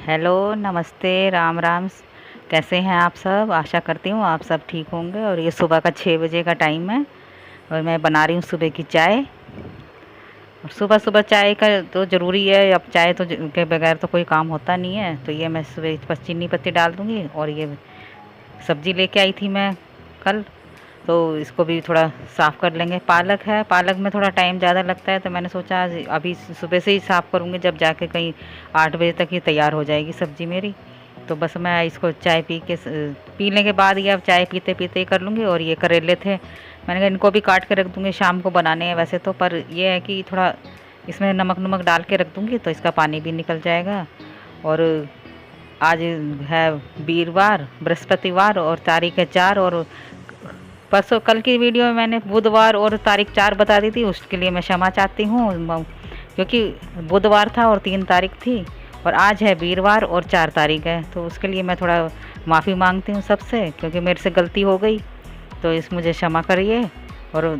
Hello, नमस्ते, राम राम। कैसे हैं आप सब? आशा करती हूँ आप सब ठीक होंगे। और ये सुबह का 6 बजे का टाइम है और मैं बना रही हूँ सुबह की चाय। और सुबह सुबह चाय का तो ज़रूरी है, अब चाय तो के बगैर तो कोई काम होता नहीं है। तो ये मैं सुबह बस चीनी पत्ती डाल दूँगी। और ये सब्ज़ी लेके आई थी मैं कल, तो इसको भी थोड़ा साफ़ कर लेंगे। पालक है, पालक में थोड़ा टाइम ज़्यादा लगता है, तो मैंने सोचा आज अभी सुबह से ही साफ़ करूँगी, जब जाके कहीं 8 बजे तक ये तैयार हो जाएगी सब्ज़ी मेरी। तो बस मैं इसको चाय पीने के बाद या चाय पीते पीते ही कर लूँगी। और ये करेले थे, मैंने कहा इनको भी काट के रख दूँगी, शाम को बनाने हैं वैसे तो, पर ये है कि थोड़ा इसमें नमक नमक डाल के रख दूँगी तो इसका पानी भी निकल जाएगा। और आज है वीरवार, बृहस्पतिवार, और तारीख है 4। और परसों कल की वीडियो में मैंने बुधवार और तारीख 4 बता दी थी, उसके लिए मैं क्षमा चाहती हूँ, क्योंकि बुधवार था और 3 तारीख थी, और आज है वीरवार और 4 तारीख है। तो उसके लिए मैं थोड़ा माफ़ी मांगती हूँ सबसे, क्योंकि मेरे से गलती हो गई। तो इस मुझे क्षमा करिए। और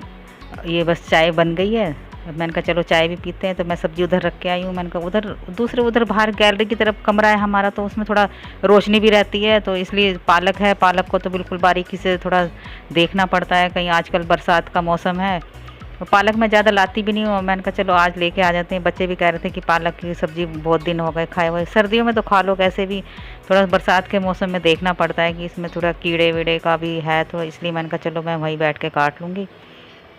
ये बस चाय बन गई है। अब मैंने कहा चलो चाय भी पीते हैं, तो मैं सब्ज़ी उधर रख के आई हूँ। मैंने कहा उधर बाहर गैलरी की तरफ कमरा है हमारा, तो उसमें थोड़ा रोशनी भी रहती है, तो इसलिए पालक है, पालक को तो बिल्कुल बारीकी से थोड़ा देखना पड़ता है। कहीं आजकल बरसात का मौसम है, और पालक मैं ज़्यादा लाती भी नहीं हूँ। मैंने कहा चलो आज लेके आ जाते हैं। बच्चे भी कह रहे थे कि पालक की सब्ज़ी बहुत दिन हो गए खाए हुए, सर्दियों में तो खा लो कैसे भी, थोड़ा बरसात के मौसम में देखना पड़ता है कि इसमें थोड़ा कीड़े वीड़े का भी है, तो इसलिए मैंने कहा चलो मैं वहीं बैठ के काट लूँगी।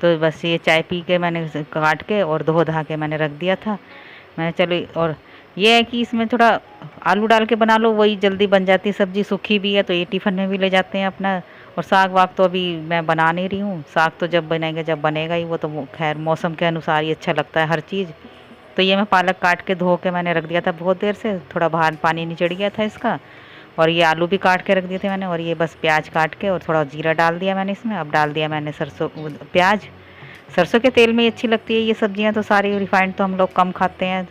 तो बस ये चाय पी के मैंने काट के और धो धा के मैंने रख दिया था। मैंने चलो, और ये है कि इसमें थोड़ा आलू डाल के बना लो, वही जल्दी बन जाती है सब्ज़ी, सूखी भी है तो ये टिफ़िन में भी ले जाते हैं अपना। और साग वाग तो अभी मैं बना नहीं रही हूँ, साग तो जब बनेंगे जब बनेगा ही, वो तो खैर मौसम के अनुसार ही अच्छा लगता है हर चीज़। तो ये मैं पालक काट के धो के मैंने रख दिया था बहुत देर से, थोड़ा बाहर पानी निचड़ गया था इसका। और ये आलू भी काट के रख दिए थे मैंने। और ये बस प्याज काट के और थोड़ा जीरा डाल दिया मैंने इसमें। अब डाल दिया मैंने सरसों, प्याज सरसों के तेल में ही अच्छी लगती है ये सब्जियां तो सारी, रिफाइंड तो हम लोग कम खाते हैं।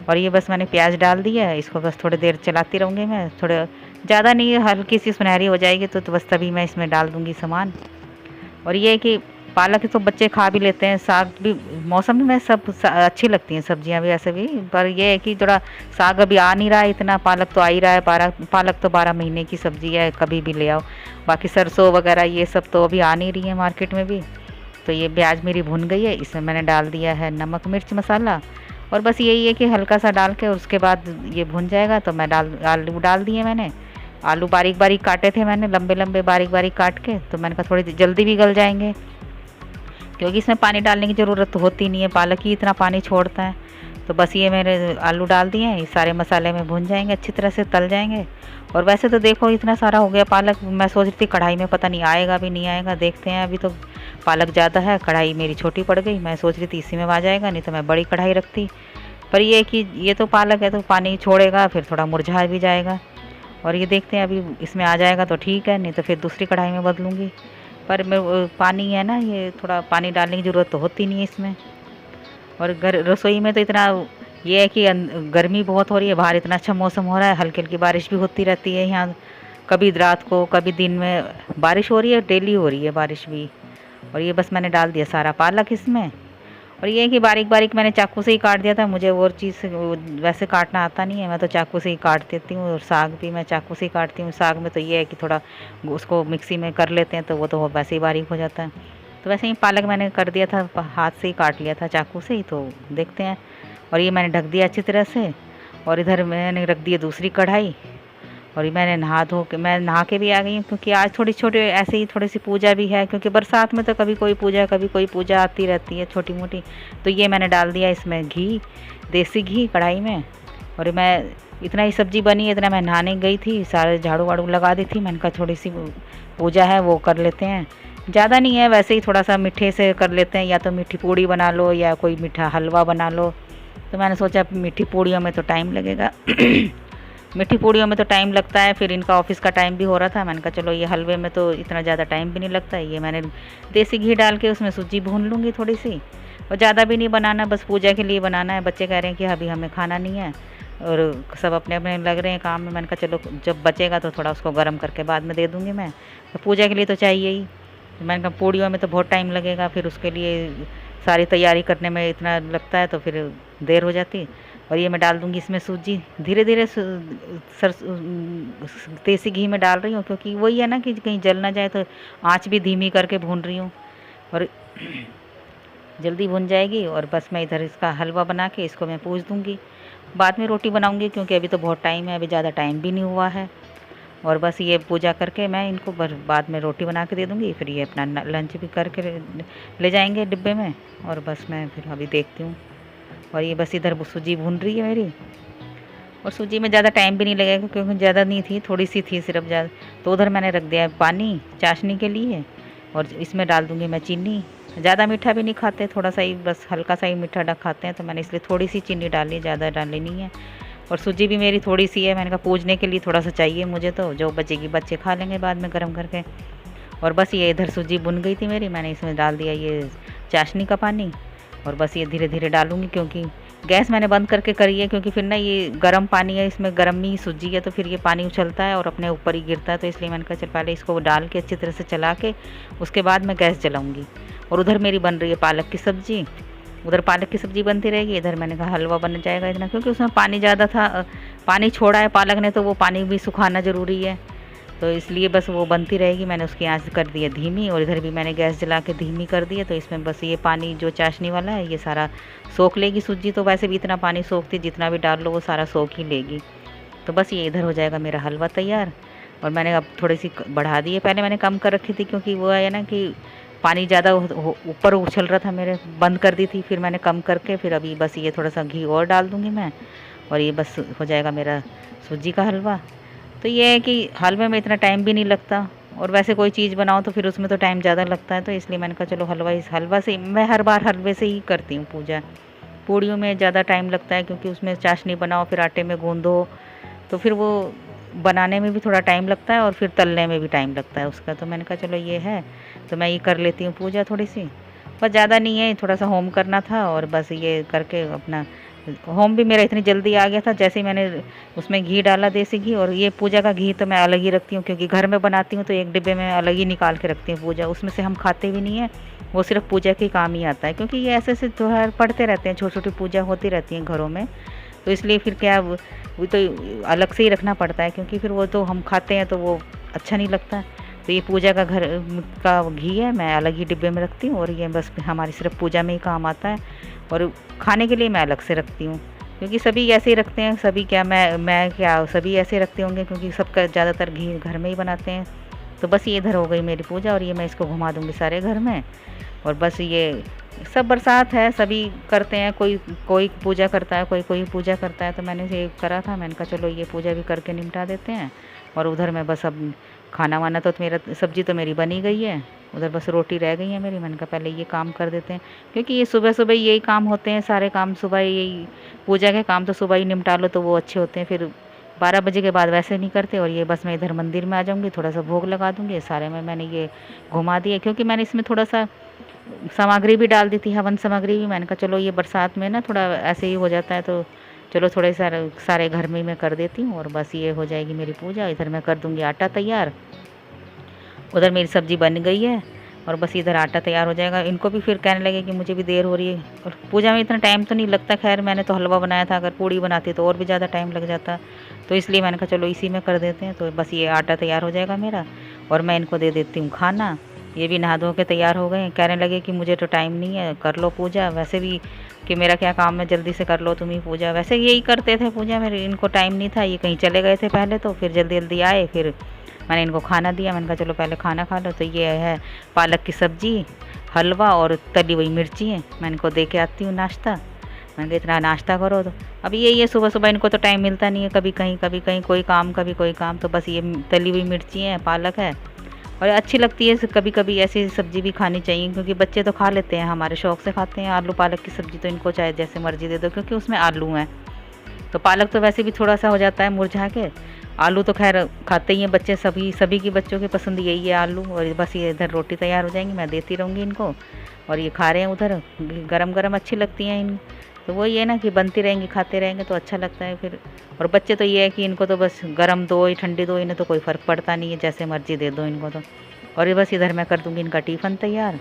और ये बस मैंने प्याज डाल दिया है, इसको बस थोड़ी देर चलाती रहूँगी मैं, थोड़ा ज़्यादा नहीं, हल्की सी सुनहरी हो जाएगी तो बस तभी मैं इसमें डाल दूँगी सामान। और ये है कि पालक तो बच्चे खा भी लेते हैं, साग भी मौसम में सब अच्छी लगती हैं सब्जियां भी ऐसे भी। पर ये है कि थोड़ा साग अभी आ नहीं रहा है इतना, पालक तो आ ही रहा है। पालक तो 12 महीने की सब्जी है, कभी भी ले आओ। बाकी सरसों वगैरह ये सब तो अभी आ नहीं रही है मार्केट में भी। तो ये प्याज मेरी भुन गई है, इसमें मैंने डाल दिया है नमक मिर्च मसाला। और बस यही है कि हल्का सा डाल के, और उसके बाद ये भुन जाएगा तो मैं आलू डाल दिए मैंने। आलू बारीक बारीक काटे थे मैंने, लंबे लंबे बारीक बारीक काट के, तो मैंने कहा थोड़ी जल्दी भी गल जाएंगे, क्योंकि इसमें पानी डालने की ज़रूरत तो होती नहीं है, पालक ही इतना पानी छोड़ता है। तो बस ये मेरे आलू डाल दिए हैं, ये सारे मसाले में भुन जाएंगे, अच्छी तरह से तल जाएंगे। और वैसे तो देखो इतना सारा हो गया पालक, मैं सोच रही थी कढ़ाई में पता नहीं आएगा भी नहीं आएगा, देखते हैं। अभी तो पालक ज़्यादा है, कढ़ाई मेरी छोटी पड़ गई, मैं सोच रही थी इसी में आ जाएगा, नहीं तो मैं बड़ी कढ़ाई रखती। पर ये कि ये तो पालक है तो पानी छोड़ेगा, फिर थोड़ा मुरझा भी जाएगा। और ये देखते हैं, अभी इसमें आ जाएगा तो ठीक है, नहीं तो फिर दूसरी कढ़ाई में बदलूँगी। पर मैं पानी है ना, ये थोड़ा पानी डालने की ज़रूरत तो होती नहीं है इसमें। और रसोई में तो इतना ये है कि गर्मी बहुत हो रही है, बाहर इतना अच्छा मौसम हो रहा है, हल्की हल्की बारिश भी होती रहती है यहाँ, कभी रात को कभी दिन में बारिश हो रही है, डेली हो रही है बारिश भी। और ये बस मैंने डाल दिया सारा पालक इसमें। और ये है कि बारीक बारीक मैंने चाकू से ही काट दिया था, मुझे और चीज़ से वैसे काटना आता नहीं है, मैं तो चाकू से ही काट देती हूँ। और साग भी मैं चाकू से ही काटती हूँ। साग में तो ये है कि थोड़ा उसको मिक्सी में कर लेते हैं तो वो तो वैसे ही बारीक हो जाता है। तो वैसे ही पालक मैंने कर दिया था, हाथ से ही काट लिया था चाकू से ही, तो देखते हैं। और ये मैंने ढक दिया अच्छी तरह से। और इधर मैंने रख दिया दूसरी कढ़ाई। और ये मैंने मैं नहा के भी आ गई हूँ, क्योंकि आज थोड़ी छोटी ऐसे ही थोड़ी सी पूजा भी है, क्योंकि बरसात में तो कभी कोई पूजा आती रहती है छोटी मोटी। तो ये मैंने डाल दिया इसमें घी, देसी घी कढ़ाई में। और मैं इतना ही सब्जी बनी है, इतना मैं नहाने गई थी, सारे झाड़ू वाड़ू लगा दी थी, मैंने कहा थोड़ी सी पूजा है वो कर लेते हैं। ज़्यादा नहीं है, वैसे ही थोड़ा सा मीठे से कर लेते हैं, या तो मीठी पूड़ी बना लो या कोई मीठा हलवा बना लो। तो मैंने सोचा मीठी पूड़ियों में तो टाइम लगेगा मीठी पूड़ियों में तो टाइम लगता है, फिर इनका ऑफिस का टाइम भी हो रहा था, मैंने कहा चलो ये हलवे में तो इतना ज़्यादा टाइम भी नहीं लगता है। ये मैंने देसी घी डाल के उसमें सूजी भून लूँगी थोड़ी सी, और ज़्यादा भी नहीं बनाना, बस पूजा के लिए बनाना है। बच्चे कह रहे हैं कि अभी हमें खाना नहीं है, और सब अपने अपने लग रहे हैं काम में। मैंने कहा चलो जब बचेगा तो थोड़ा उसको गर्म करके बाद में दे दूँगी मैं, तो पूजा के लिए तो चाहिए ही। मैंने कहा पूड़ियों में तो बहुत टाइम लगेगा, फिर उसके लिए सारी तैयारी करने में इतना लगता है तो फिर देर हो जाती। और ये मैं डाल दूँगी इसमें सूजी। धीरे धीरे देसी घी में डाल रही हूँ, क्योंकि वही है ना कि कहीं जल ना जाए, तो आँच भी धीमी करके भून रही हूँ और जल्दी भुन जाएगी। और बस मैं इधर इसका हलवा बना के इसको मैं पूज दूँगी। बाद में रोटी बनाऊँगी, क्योंकि अभी तो बहुत टाइम है, अभी ज़्यादा टाइम भी नहीं हुआ है। और बस ये पूजा करके मैं इनको बाद में रोटी बना के दे दूँगी। फिर ये अपना लंच भी करके ले जाएंगे डिब्बे में। और बस मैं फिर अभी देखती हूँ। और ये बस इधर सूजी भून रही है मेरी। और सूजी में ज़्यादा टाइम भी नहीं लगेगा, क्योंकि ज़्यादा नहीं थी, थोड़ी सी थी सिर्फ ज़्यादा। तो उधर मैंने रख दिया पानी चाशनी के लिए, और इसमें डाल दूँगी मैं चीनी। ज़्यादा मीठा भी नहीं खाते, थोड़ा सा ही, बस हल्का सा ही मीठा खाते हैं, तो मैंने इसलिए थोड़ी सी चीनी डाली, ज़्यादा डाली नहीं है। और सूजी भी मेरी थोड़ी सी है, मैंने कहा पूजने के लिए थोड़ा सा चाहिए मुझे, तो जो बचेगी बच्चे खा लेंगे बाद में गर्म करके। और बस ये इधर सूजी बुन गई थी मेरी, मैंने इसमें डाल दिया ये चाशनी का पानी। और बस ये धीरे धीरे डालूँगी, क्योंकि गैस मैंने बंद करके करी है, क्योंकि फिर ना ये गर्म पानी है, इसमें गर्म ही सूजी है, तो फिर ये पानी उछलता है और अपने ऊपर ही गिरता है। तो इसलिए मैंने कहा चल पहले इसको डाल के अच्छी तरह से चला के उसके बाद मैं गैस जलाऊँगी। और उधर मेरी बन रही है पालक की सब्ज़ी, उधर पालक की सब्ज़ी बनती रहेगी, इधर मैंने कहा हलवा बन जाएगा इतना, क्योंकि उसमें पानी ज़्यादा था, पानी छोड़ा है पालक ने, तो वो पानी भी सुखाना ज़रूरी है, तो इसलिए बस वो बनती रहेगी। मैंने उसकी आंच कर दी है धीमी, और इधर भी मैंने गैस जला के धीमी कर दी है। तो इसमें बस ये पानी जो चाशनी वाला है ये सारा सोख लेगी सूजी, तो वैसे भी इतना पानी सोखती, जितना भी डाल लो वो सारा सोख ही लेगी। तो बस ये इधर हो जाएगा मेरा हलवा तैयार। और मैंने अब थोड़ी सी बढ़ा दी है, पहले मैंने कम कर रखी थी, क्योंकि वो है ना कि पानी ज़्यादा ऊपर उछल रहा था मेरे, बंद कर दी थी, फिर मैंने कम करके फिर अभी बस ये थोड़ा सा घी और डाल दूँगी मैं, और ये बस हो जाएगा मेरा सूजी का हलवा। तो ये है कि हलवे में इतना टाइम भी नहीं लगता, और वैसे कोई चीज़ बनाओ तो फिर उसमें तो टाइम ज़्यादा लगता है, तो इसलिए मैंने कहा चलो हलवा, इस हलवा से मैं हर बार हलवे से ही करती हूँ पूजा। पूड़ियों में ज़्यादा टाइम लगता है, क्योंकि उसमें चाशनी बनाओ, फिर आटे में गूँधो, तो फिर वो बनाने में भी थोड़ा टाइम लगता है, और फिर तलने में भी टाइम लगता है उसका। तो मैंने कहा चलो ये है, तो मैं ये कर लेती हूँ पूजा थोड़ी सी, बस ज़्यादा नहीं है, थोड़ा सा होम करना था। और बस ये करके अपना होम भी मेरा इतनी जल्दी आ गया था, जैसे ही मैंने उसमें घी डाला देसी घी। और ये पूजा का घी तो मैं अलग ही रखती हूँ, क्योंकि घर में बनाती हूँ तो एक डिब्बे में अलग ही निकाल के रखती हूँ पूजा, उसमें से हम खाते भी नहीं हैं, वो सिर्फ पूजा के काम ही आता है, क्योंकि ये ऐसे ऐसे त्योहार पड़ते रहते हैं, छोटी छोटी पूजा होती रहती हैं घरों में, तो इसलिए फिर क्या वो तो अलग से ही रखना पड़ता है, क्योंकि फिर वो तो हम खाते हैं तो वो अच्छा नहीं लगता। तो ये पूजा का घर का घी है, मैं अलग ही डिब्बे में रखती हूँ, और ये बस हमारी सिर्फ पूजा में ही काम आता है, और खाने के लिए मैं अलग से रखती हूँ, क्योंकि सभी ऐसे ही रखते हैं, सभी क्या मैं क्या सभी ऐसे रखते होंगे, क्योंकि सबका ज़्यादातर घी घर में ही बनाते हैं। तो बस ये इधर हो गई मेरी पूजा, और ये मैं इसको घुमा दूँगी सारे घर में। और बस ये सब बरसात है, सभी करते हैं, कोई कोई पूजा करता है, कोई कोई पूजा करता है, तो मैंने ये करा था, मैंने कहा चलो ये पूजा भी करके निपटा देते हैं। और उधर मैं बस अब खाना वाना तो मेरा सब्जी तो मेरी बनी गई है, उधर बस रोटी रह गई है मेरी। मैंने कहा पहले ये काम कर देते हैं, क्योंकि ये सुबह सुबह यही काम होते हैं, सारे काम सुबह, यही पूजा के काम तो सुबह ही निपटा लो तो वो अच्छे होते हैं, फिर 12 बजे के बाद वैसे नहीं करते। और ये बस मैं इधर मंदिर में आ जाऊँगी, थोड़ा सा भोग लगा दूँगी, सारे में मैंने ये घुमा दिया, क्योंकि मैंने इसमें थोड़ा सा सामग्री भी डाल दी थी, हवन सामग्री भी। मैंने कहा चलो ये बरसात में ना थोड़ा ऐसे ही हो जाता है, तो चलो थोड़े सारे घर में मैं कर देती हूँ। और बस ये हो जाएगी मेरी पूजा। इधर मैं कर दूँगी आटा तैयार, उधर मेरी सब्ज़ी बन गई है, और बस इधर आटा तैयार हो जाएगा। इनको भी फिर कहने लगे कि मुझे भी देर हो रही है, और पूजा में इतना टाइम तो नहीं लगता, खैर मैंने तो हलवा बनाया था, अगर पूड़ी बनाती तो और भी ज़्यादा टाइम लग जाता, तो इसलिए मैंने कहा चलो इसी में कर देते हैं। तो बस ये आटा तैयार हो जाएगा मेरा, और मैं इनको दे देती हूँ खाना। ये भी नहा धो के तैयार हो गए, कहने लगे कि मुझे तो टाइम नहीं है, कर लो पूजा, वैसे भी कि मेरा क्या काम है, जल्दी से कर लो तुम ही पूजा। वैसे यही करते थे पूजा, मेरे इनको टाइम नहीं था, ये कहीं चले गए थे पहले, तो फिर जल्दी जल्दी आए, फिर मैंने इनको खाना दिया। मैंने कहा चलो पहले खाना खा लो। तो ये है पालक की सब्ज़ी, हलवा और तली हुई मिर्ची है, मैं इनको दे के आती हूँ नाश्ता। मैंने कहा इतना नाश्ता करो। तो अभी यही है, सुबह सुबह इनको तो टाइम मिलता नहीं है, कभी कहीं कोई काम, कभी कोई काम, तो बस ये तली हुई मिर्ची है, पालक है, और अच्छी लगती है। कभी कभी ऐसी सब्ज़ी भी खानी चाहिए, क्योंकि बच्चे तो खा लेते हैं, हमारे शौक़ से खाते हैं। आलू पालक की सब्ज़ी तो इनको चाहे जैसे मर्ज़ी दे दो, क्योंकि उसमें आलू हैं। तो पालक तो वैसे भी थोड़ा सा हो जाता है मुरझा के, आलू तो खैर खाते ही हैं बच्चे, सभी की बच्चों की पसंद यही है आलू। और बस ये इधर रोटी तैयार हो जाएंगी, मैं देती रहूँगी इनको, और ये खा रहे हैं उधर, गरम गरम अच्छी लगती हैं इन। तो वही है ना कि बनती रहेंगी, खाते रहेंगे तो अच्छा लगता है फिर। और बच्चे तो ये है कि इनको तो बस गरम दो या ठंडी दो, इन्हें तो कोई फ़र्क पड़ता नहीं है, जैसे मर्ज़ी दे दो इनको तो। और ये बस इधर मैं कर दूँगी इनका टिफ़न तैयार,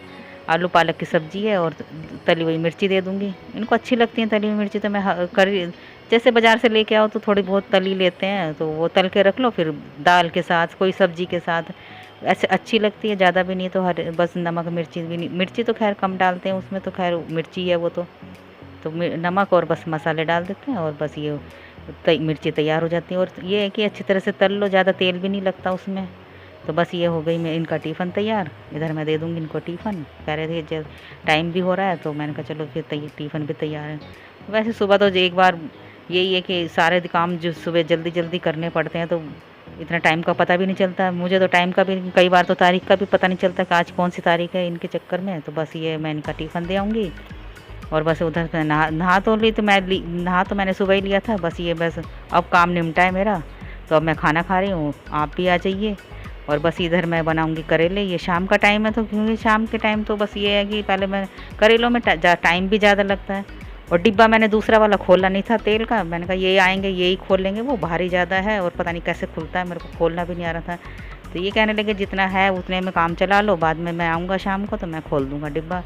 आलू पालक की सब्ज़ी है, और तली हुई मिर्ची दे दूँगी। इनको अच्छी लगती है तली हुई मिर्ची, तो मैं जैसे बाज़ार से लेके आओ तो थोड़ी बहुत तल ही लेते हैं, तो वो तल के रख लो, फिर दाल के साथ कोई सब्ज़ी के साथ ऐसे अच्छी लगती है। ज़्यादा भी नहीं तो हर बस नमक मिर्ची भी नहीं, मिर्ची तो खैर कम डालते हैं उसमें, तो खैर मिर्ची है वो तो नमक और बस मसाले डाल देते हैं और बस ये मिर्ची तैयार हो जाती है। और ये है कि अच्छी तरह से तल लो, ज़्यादा तेल भी नहीं लगता उसमें। तो बस ये हो गई मैं इनका टिफ़िन तैयार। इधर मैं दे दूँगी इनको टिफ़िन। कह रहे थे जब टाइम भी हो रहा है, तो मैंने कहा चलो फिर टिफ़िन भी तैयार है। वैसे सुबह तो एक बार यही है कि सारे काम जो सुबह जल्दी जल्दी करने पड़ते हैं, तो इतना टाइम का पता भी नहीं चलता। मुझे तो टाइम का भी, कई बार तो तारीख का भी पता नहीं चलता कि आज कौन सी तारीख है इनके चक्कर में। तो बस ये मैं इनका टिफ़िन दे आऊँगी और बस उधर से नहा तो ली, तो नहा तो मैंने सुबह ही लिया था। बस ये बस अब काम निपटा है मेरा, तो अब मैं खाना खा रही हूँ, आप भी आ जाइए। और बस इधर मैं बनाऊंगी करेले। ये शाम का टाइम है, तो क्योंकि शाम के टाइम तो बस ये है कि पहले मैं करेलों में टाइम भी ज़्यादा लगता है। और डिब्बा मैंने दूसरा वाला खोला नहीं था तेल का, मैंने कहा ये आएंगे यही खोल लेंगे, वो भारी ज़्यादा है और पता नहीं कैसे खुलता है, मेरे को खोलना भी नहीं आ रहा था। तो ये कहने लगे जितना है उतने में काम चला लो, बाद में मैं आऊँगा शाम को तो मैं खोल दूँगा डिब्बा।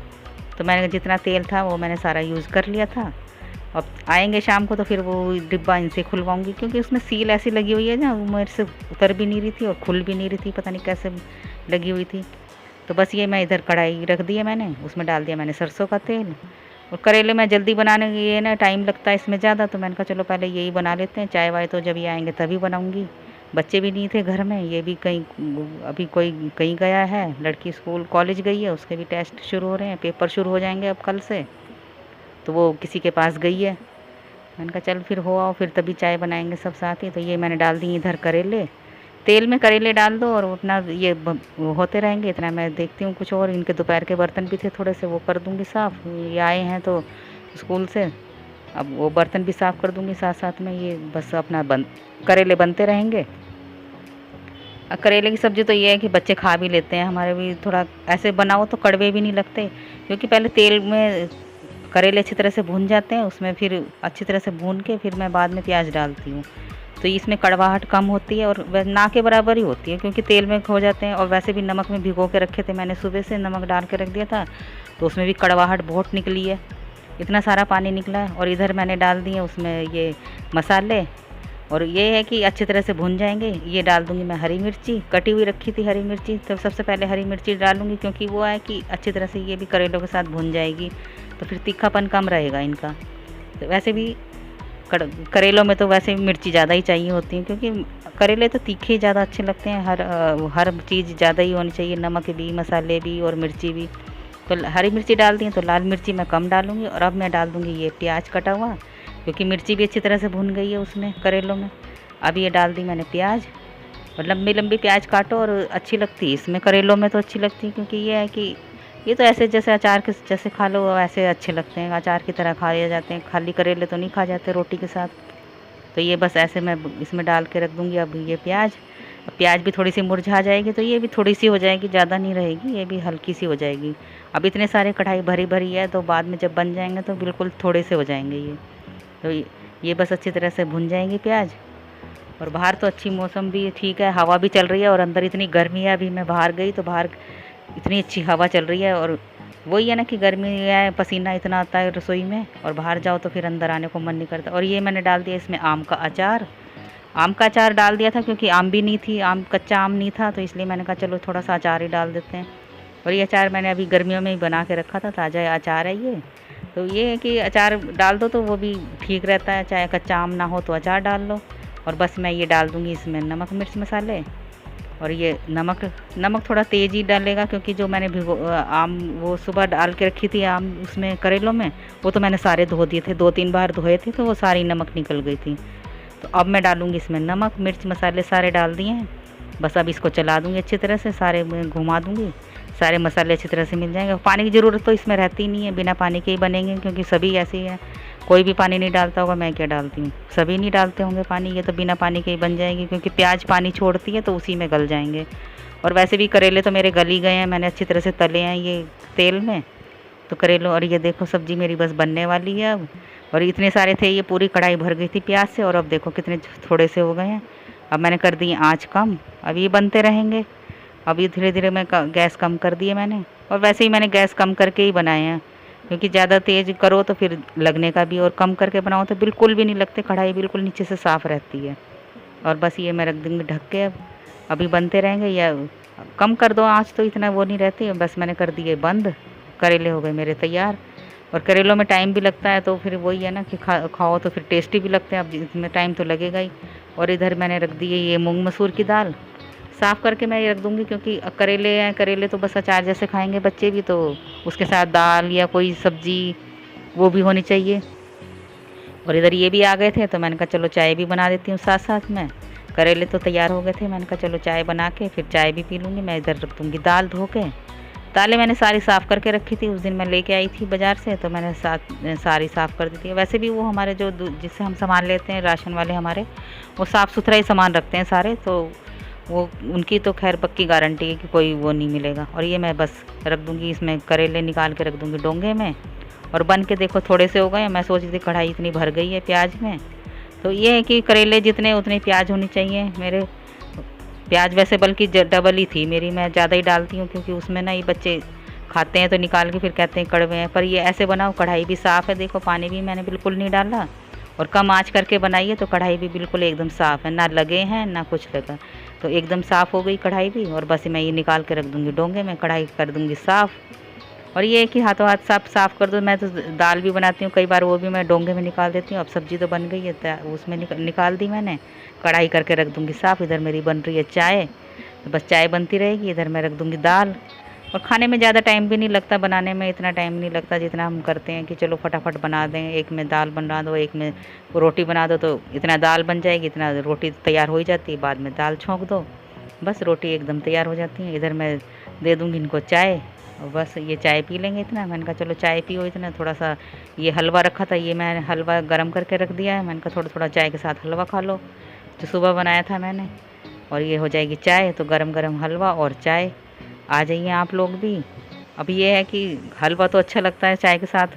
तो मैंने जितना तेल था वो मैंने सारा यूज़ कर लिया था। अब आएंगे शाम को तो फिर वो डिब्बा इनसे खुलवाऊंगी, क्योंकि उसमें सील ऐसी लगी हुई है ना, वो मेरे से उतर भी नहीं रही थी और खुल भी नहीं रही थी, पता नहीं कैसे लगी हुई थी। तो बस ये मैं इधर कढ़ाई रख दी है मैंने, उसमें डाल दिया मैंने सरसों का तेल। और करेले में जल्दी बनाने के लिए ना टाइम लगता है इसमें ज़्यादा, तो मैंने कहा चलो पहले यही बना लेते हैं। चाय वाय तो जब ये आएंगे तभी बनाऊँगी। बच्चे भी नहीं थे घर में, ये भी कहीं अभी कोई कहीं गया है, लड़की स्कूल कॉलेज गई है, उसके भी टेस्ट शुरू हो रहे हैं, पेपर शुरू हो जाएंगे अब कल से, तो वो किसी के पास गई है। मैंने कहा चल फिर हो आओ, फिर तभी चाय बनाएंगे सब साथ ही। तो ये मैंने डाल दी इधर करेले, तेल में करेले डाल दो और अपना ये होते रहेंगे। इतना मैं देखती हूँ कुछ और, इनके दोपहर के बर्तन भी थे थोड़े से, वो कर दूँगी साफ़। ये आए हैं तो स्कूल से, अब वो बर्तन भी साफ़ कर दूँगी साथ साथ में। ये बस अपना करेले बनते रहेंगे। करेले की सब्ज़ी तो ये है कि बच्चे खा भी लेते हैं हमारे भी, थोड़ा ऐसे बनाओ तो कड़वे भी नहीं लगते, क्योंकि पहले तेल में करेले अच्छी तरह से भून जाते हैं, उसमें फिर अच्छी तरह से भून के फिर मैं बाद में प्याज डालती हूँ, तो इसमें कड़वाहट कम होती है और ना के बराबर ही होती है, क्योंकि तेल में खो जाते हैं। और वैसे भी नमक में भिगो के रखे थे मैंने, सुबह से नमक डाल के रख दिया था, तो उसमें भी कड़वाहट बहुत निकली है, इतना सारा पानी निकला है। और इधर मैंने डाल दिए उसमें ये मसाले, और ये है कि अच्छी तरह से भुन जाएंगे। ये डाल दूंगी मैं हरी मिर्ची, कटी हुई रखी थी हरी मिर्ची, तो सबसे पहले हरी मिर्ची डालूंगी, क्योंकि वो है कि अच्छी तरह से ये भी करेलों के साथ भुन जाएगी, तो फिर तीखापन कम रहेगा इनका। तो वैसे भी करेलों में तो वैसे भी मिर्ची ज़्यादा ही चाहिए होती है, क्योंकि करेले तो तीखे ज़्यादा अच्छे लगते हैं। हर चीज़ ज़्यादा ही होनी चाहिए, नमक भी, मसाले भी और मिर्ची भी। तो हरी मिर्ची डाल दी, तो लाल मिर्ची मैं कम डालूँगी। और अब मैं डाल दूँगी ये प्याज कटा हुआ, क्योंकि मिर्ची भी अच्छी तरह से भुन गई है उसमें करेलों में। अब ये डाल दी मैंने प्याज, और लंबी लंबी प्याज काटो, और अच्छी लगती है इसमें करेलों में, तो अच्छी लगती है, क्योंकि ये है कि ये तो ऐसे जैसे अचार के जैसे खा लो ऐसे अच्छे लगते हैं, अचार की तरह खाए जाते हैं, खाली करेले तो नहीं खा जाते रोटी के साथ। तो ये बस ऐसे मैं इसमें डाल के रख दूँगी। अब ये प्याज भी थोड़ी सी मुरझा जाएगी, तो ये भी थोड़ी सी हो जाएगी, ज़्यादा नहीं रहेगी, ये भी हल्की सी हो जाएगी। अब इतने सारे कढ़ाई भरी भरी है, तो बाद में जब बन जाएंगे तो बिल्कुल थोड़े से हो जाएंगे ये। तो ये बस अच्छी तरह से भुन जाएंगी प्याज। और बाहर तो अच्छी मौसम भी ठीक है, हवा भी चल रही है, और अंदर इतनी गर्मी है। अभी मैं बाहर गई तो बाहर इतनी अच्छी हवा चल रही है, और वही है ना कि गर्मी है, पसीना इतना आता है रसोई में, और बाहर जाओ तो फिर अंदर आने को मन नहीं करता। और ये मैंने डाल दिया इसमें आम का अचार। आम का अचार डाल दिया था क्योंकि आम भी नहीं थी, कच्चा आम नहीं था, तो इसलिए मैंने कहा चलो थोड़ा सा अचार ही डाल देते हैं। और ये अचार मैंने अभी गर्मियों में ही बना के रखा था, ताज़ा अचार है ये। तो ये है कि अचार डाल दो तो वो भी ठीक रहता है, चाहे कच्चा आम ना हो तो अचार डाल लो। और बस मैं ये डाल दूँगी इसमें नमक मिर्च मसाले। और ये नमक थोड़ा तेज़ ही डालेगा, क्योंकि जो मैंने आम वो सुबह डाल के रखी थी आम उसमें करेलों में, वो तो मैंने सारे धो दिए थे, 2-3 बार धोए थे, तो वो सारी नमक निकल गई थी। तो अब मैं डालूँगी इसमें नमक मिर्च मसाले सारे डाल दिए हैं। बस अब इसको चला दूँगी अच्छी तरह से, सारे में घुमा दूँगी, सारे मसाले अच्छी तरह से मिल जाएंगे। पानी की ज़रूरत तो इसमें रहती नहीं है, बिना पानी के ही बनेंगे, क्योंकि सभी ऐसे ही हैं, कोई भी पानी नहीं डालता होगा, मैं क्या डालती हूँ, सभी नहीं डालते होंगे पानी। ये तो बिना पानी के ही बन जाएगी, क्योंकि प्याज पानी छोड़ती है, तो उसी में गल जाएंगे। और वैसे भी करेले तो मेरे गल ही गए हैं, मैंने अच्छी तरह से तले हैं ये तेल में, तो करेलों। और ये देखो सब्ज़ी मेरी बस बनने वाली है अब। और इतने सारे थे, ये पूरी कढ़ाई भर गई थी प्याज से, और अब देखो कितने थोड़े से हो गए हैं। अब मैंने कर दी आँच कम, अब ये बनते रहेंगे। अब ये धीरे धीरे मैं गैस कम कर दी है मैंने, और वैसे ही मैंने गैस कम करके ही बनाए हैं, क्योंकि ज़्यादा तेज़ करो तो फिर लगने का भी, और कम करके बनाओ तो बिल्कुल भी नहीं लगते, कढ़ाई बिल्कुल नीचे से साफ़ रहती है। और बस ये मैं रख दूँगी ढक के। अब अभी बनते रहेंगे, या कम कर दो आँच तो इतना वो नहीं रहती है। बस मैंने कर दिए बंद, करेले हो गए मेरे तैयार। और करेलों में टाइम भी लगता है, तो फिर वही है ना कि खाओ तो फिर टेस्टी भी लगते हैं। अब इसमें टाइम तो लगेगा ही। और इधर मैंने रख दी है ये मूंग मसूर की दाल, साफ़ करके मैं ये रख दूँगी, क्योंकि करेले हैं, करेले तो बस अचार जैसे खाएंगे बच्चे भी, तो उसके साथ दाल या कोई सब्जी वो भी होनी चाहिए। और इधर ये भी आ गए थे, तो मैंने कहा चलो चाय भी बना देती हूँ साथ साथ में। करेले तो तैयार हो गए थे, मैंने कहा चलो चाय बना के फिर चाय भी पी लूँगी। मैं इधर रख दूँगी दाल धो के। दालें मैंने सारी साफ़ करके रखी थी, उस दिन मैं लेके आई थी बाज़ार से, तो मैंने सारी साफ़ कर दी थी। वैसे भी वो हमारे जो जिससे हम सामान लेते हैं, राशन वाले हमारे, वो साफ़ सुथरा ही सामान रखते हैं सारे, तो वो उनकी तो खैर पक्की गारंटी है कि कोई वो नहीं मिलेगा। और ये मैं बस रख दूँगी, इसमें करेले निकाल के रख दूँगी डोंगे में। और बन के देखो थोड़े से हो गए। मैं सोच रही थी कढ़ाई इतनी भर गई है प्याज में, तो ये है कि करेले जितने उतने प्याज होनी चाहिए मेरे। प्याज वैसे बल्कि डबल ही थी मेरी, मैं ज़्यादा ही डालती हूँ, क्योंकि उसमें ना ये बच्चे खाते हैं तो निकाल के फिर कहते हैं कड़वे हैं। पर ये ऐसे बनाओ, कढ़ाई भी साफ़ है, देखो पानी भी मैंने बिल्कुल नहीं डाला, और कम आँच करके बनाइए तो कढ़ाई भी बिल्कुल एकदम साफ़ है, ना लगे हैं ना कुछ लगा, तो एकदम साफ़ हो गई कढ़ाई भी। और बस मैं ये निकाल के रख दूँगी डोंगे में, कढ़ाई कर दूँगी साफ़। और ये है कि हाथों हाथ साफ़ कर दो। मैं तो दाल भी बनाती हूँ कई बार, वो भी मैं डोंगे में निकाल देती हूँ। अब सब्ज़ी तो बन गई है, तो उसमें निकाल दी मैंने, कढ़ाई करके रख दूँगी साफ़। इधर मेरी बन रही है चाय, तो बस चाय बनती रहेगी। इधर मैं रख दूँगी दाल। और खाने में ज़्यादा टाइम भी नहीं लगता, बनाने में इतना टाइम नहीं लगता जितना हम करते हैं कि चलो फटाफट बना दें। एक में दाल बना दो, एक में रोटी बना दो, तो इतना दाल बन जाएगी, इतना रोटी तैयार हो ही जाती है। बाद में दाल छोंक दो, बस रोटी एकदम तैयार हो जाती है। इधर मैं दे दूँगी इनको चाय, और बस ये चाय पी लेंगे इतना। मैंने कहा चलो चाय पियो इतना। थोड़ा सा ये हलवा रखा था, ये मैंने हलवा गरम करके रख दिया है। मैंने कहा थोड़ा थोड़ा चाय के साथ हलवा खा लो, जो सुबह बनाया था मैंने। और ये हो जाएगी चाय, तो गरम गरम हलवा और चाय। आ जाइए आप लोग भी। अब ये है कि हलवा तो अच्छा लगता है चाय के साथ,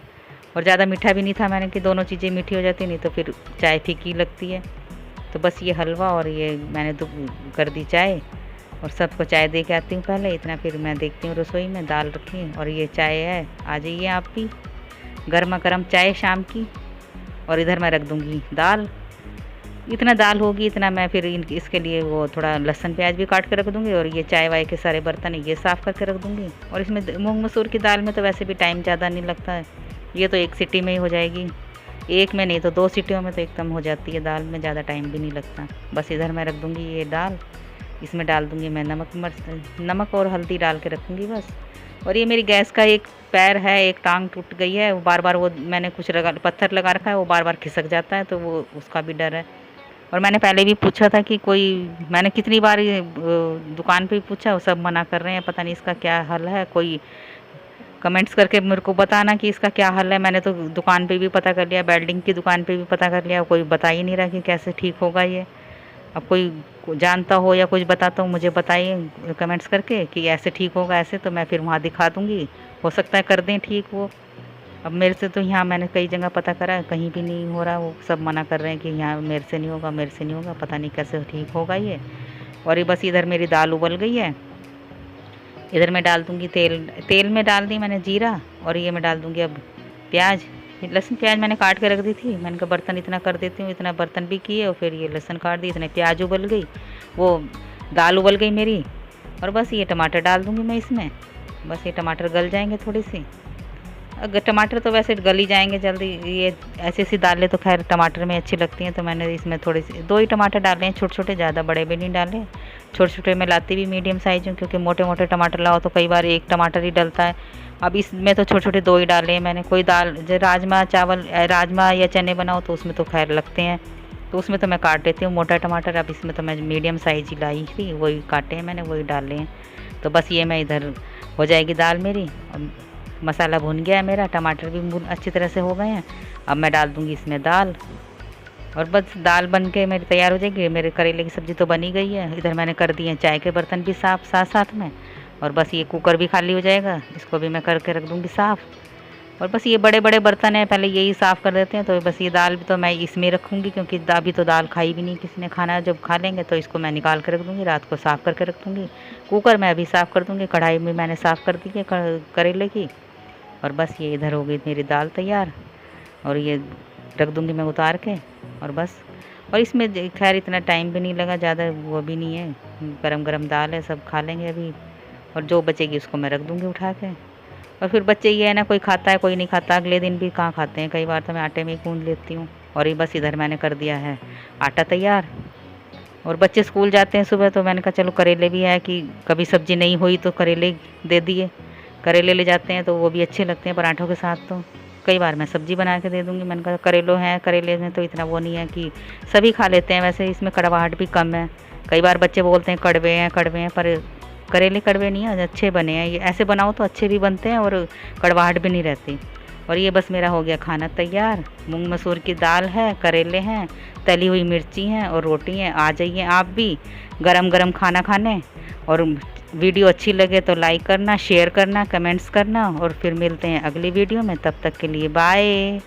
और ज़्यादा मीठा भी नहीं था मैंने, कि दोनों चीज़ें मीठी हो जाती, नहीं तो फिर चाय फीकी लगती है। तो बस ये हलवा और ये मैंने तो कर दी चाय, और सबको चाय दे के आती हूँ पहले इतना, फिर मैं देखती हूँ रसोई में दाल रखी और ये चाय है। आ जाइए आप भी, गर्मा गर्म चाय शाम की। और इधर मैं रख दूँगी दाल। इतना दाल होगी इतना मैं फिर इसके लिए वो थोड़ा लहसुन प्याज भी काट के रख दूँगी, और ये चाय वाय के सारे बर्तन ये साफ़ करके रख दूँगी। और इसमें मूंग मसूर की दाल में तो वैसे भी टाइम ज़्यादा नहीं लगता है, ये तो एक सीटी में ही हो जाएगी, एक में नहीं तो 2 सीटियों में तो एकदम हो जाती है दाल में, ज़्यादा टाइम भी नहीं लगता। बस इधर मैं रख दूँगी ये दाल, इसमें डाल दूँगी मैं नमक और हल्दी डाल के रखूँगी बस। और ये मेरी गैस का एक पैर है, एक टांग टूट गई है, वो बार बार वो मैंने कुछ पत्थर लगा रखा है, वो बार बार खिसक जाता है, तो वो उसका भी डर है। और मैंने पहले भी पूछा था कि कोई, मैंने कितनी बार ये दुकान पे भी पूछा, वो सब मना कर रहे हैं, पता नहीं इसका क्या हल है। कोई कमेंट्स करके मेरे को बताना कि इसका क्या हल है। मैंने तो दुकान पे भी पता कर लिया, वेल्डिंग की दुकान पे भी पता कर लिया, कोई बता ही नहीं रहा कि कैसे ठीक होगा ये। अब कोई जानता हो या कुछ बताता हो मुझे बताइए कमेंट्स करके कि ऐसे ठीक होगा ऐसे, तो मैं फिर वहाँ दिखा दूँगी, हो सकता है कर दें ठीक वो। अब मेरे से तो यहाँ मैंने कई जगह पता करा, कहीं भी नहीं हो रहा, वो सब मना कर रहे हैं कि यहाँ मेरे से नहीं होगा, मेरे से नहीं होगा, पता नहीं कैसे ठीक होगा ये। और ये बस इधर मेरी दाल उबल गई है। इधर मैं डाल दूँगी तेल में डाल दी मैंने जीरा, और ये मैं डाल दूँगी अब प्याज। लहसुन प्याज मैंने काट के रख दी थी, मैंने कहा बर्तन इतना कर देती हूँ, इतना बर्तन भी किए, और फिर ये लहसुन काट दी, इतने प्याज उबल गई, वो दाल उबल गई मेरी। और बस ये टमाटर डाल दूँगी मैं इसमें, बस ये टमाटर गल जाएंगे थोड़ी सी। अगर टमाटर तो वैसे गल ही जाएंगे जल्दी, ये ऐसी ऐसी दालें तो खैर टमाटर में अच्छी लगती हैं, तो मैंने इसमें थोड़े से 2 ही टमाटर डाले हैं छोटे छोटे, ज़्यादा बड़े भी नहीं डाले। छोटे छोटे मैं लाती भी मीडियम साइज हूँ, क्योंकि मोटे मोटे टमाटर लाओ तो कई बार एक टमाटर ही डलता है। अब इसमें तो छोटे छोटे 2 ही डाले हैं मैंने। कोई दाल जो राजमा या चने बनाओ तो उसमें तो खैर लगते हैं, तो उसमें तो मैं काट लेती हूँ मोटा टमाटर। अब इसमें तो मैं मीडियम साइज ही लाई थी, वही काटे हैं मैंने, वही डाले हैं। तो बस ये मैं इधर हो जाएगी दाल मेरी। मसाला भुन गया है मेरा, टमाटर भी भुन अच्छी तरह से हो गए हैं। अब मैं डाल दूँगी इसमें दाल, और बस दाल बन के मेरी तैयार हो जाएगी। मेरे करेले की सब्ज़ी तो बनी गई है। इधर मैंने कर दिए चाय के बर्तन भी साफ़ साथ साथ में, और बस ये कुकर भी खाली हो जाएगा, इसको भी मैं करके रख दूँगी साफ़। और बस ये बड़े बड़े बर्तन हैं, पहले यही साफ़ कर देते हैं। तो बस ये दाल भी तो मैं इसमें रखूँगी, क्योंकि अभी तो दाल खाई भी नहीं किसी ने, खाना जब खा लेंगे तो इसको मैं निकाल के रख दूँगी, रात को साफ़ करके रख दूँगी। कुकर मैं अभी साफ़ कर दूँगी, कढ़ाई में मैंने साफ़ कर दी है करेले की। और बस ये इधर हो गई मेरी दाल तैयार, और ये रख दूँगी मैं उतार के, और बस। और इसमें खैर इतना टाइम भी नहीं लगा, ज़्यादा वो भी नहीं है, गरम गरम दाल है, सब खा लेंगे अभी। और जो बचेगी उसको मैं रख दूँगी उठा के। और फिर बच्चे ये है ना, कोई खाता है कोई नहीं खाता, अगले दिन भी कहाँ खाते हैं, कई बार तो मैं आटे में ही गूँध लेती हूँ। और ये बस इधर मैंने कर दिया है आटा तैयार। और बच्चे स्कूल जाते हैं सुबह, तो मैंने कहा चलो करेले भी है, कि कभी सब्ज़ी नहीं हुई तो करेले दे दिए। करेले ले जाते हैं तो वो भी अच्छे लगते हैं पराठों के साथ, तो कई बार मैं सब्ज़ी बना के दे दूँगी। मैंने कहा करेलो हैं, करेले में तो इतना वो नहीं है कि सभी खा लेते हैं, वैसे इसमें कड़वाहट भी कम है। कई बार बच्चे बोलते हैं कड़वे हैं, पर करेले कड़वे नहीं हैं, अच्छे बने हैं। ये ऐसे बनाओ तो अच्छे भी बनते हैं और कड़वाहट भी नहीं रहती। और ये बस मेरा हो गया खाना तैयार। मूंग मसूर की दाल है, करेले हैं, तली हुई मिर्ची हैं और रोटी हैं। आ जाइए आप भी गरम गरम खाना खाने। और वीडियो अच्छी लगे तो लाइक करना, शेयर करना, कमेंट्स करना, और फिर मिलते हैं अगली वीडियो में। तब तक के लिए बाय।